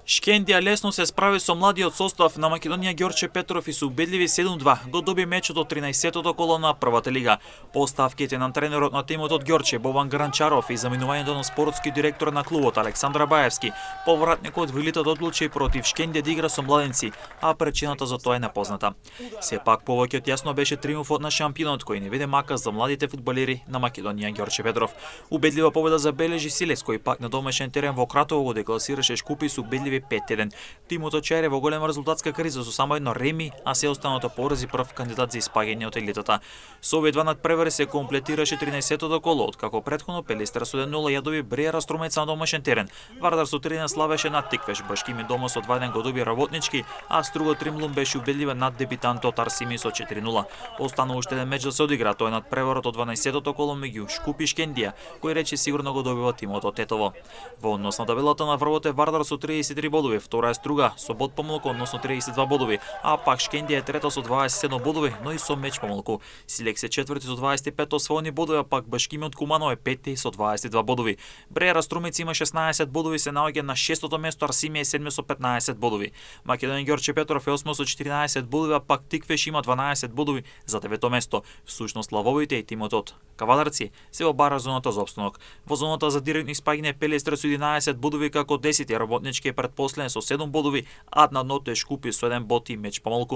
Шкендија лесно се справи со младиот состав на Македонија Ѓорче Петров и со убедливи 7-2 го доби мечот од 13-тото коло на првата лига. По оставките на тренерот на тимот од Ѓорче Бован Гранчаров и заминувањето на спортски директор на клубот Александра Баевски, повратникот Вилитот одлучи против Шкендија да игра со младенци, а причината за тоа е непозната. Сепак повеќе од јасно беше триумфот на шампионот кој не виде мака за младите фудбалери на Македонија Ѓорче Петров. Убедлива победа забележи Силес кој пак на домашен терен во Кратово го декласираше Шкупи со убедливи 5-1. Тимот од Чајре во голема резултатска криза со само едно реми, а се останато порази прв кандидат за испаѓање од елитата. Со овие два надпревари се комплетираше 13-тото коло, откако претходно Пелистра со 1-0 ја доби Брејара Струмеца на домашен терен. Вардар со 3-1 славеше над Тиквеш, Башкими дома со 2-1 го доби Работнички, а Струго Тримлун беше убедлива над дебитантот Арсими со 4-0. Останува уште еден меч да се одигра, тоа е надпреварот од 12-тото коло меѓу Шкупи и Шкендија, кој рече сигурно го добива тимот од Тетово. Во однос на табелата на врвот е Вардар со 33 бодови, втора е Струга со бод помалку, односно 32 бодови, а пак Шкендија е трета со 27 бодови, но и со меч помалку. Силекс е четврти со 25 освоени бодови, а пак Башкими од Куманово е пети со 22 бодови. Брејара Струмици има 16 бодови, се наоѓа на 6-то место, Арсими е 7 со 15 бодови. Македонија Ѓорче Петров е 8 со 14 бодови, а пак Тиквеш има 12 бодови за 9-то место. Всушност лавовите и тимот од Кавадарци се во бара зоната за опстанок. Во зоната за директно испаѓање Пелестра со 11 бодови, како 10 Работнички е предпоследен со 7 бодови, а на дното е Шкупи со 1 бод и меч помалку.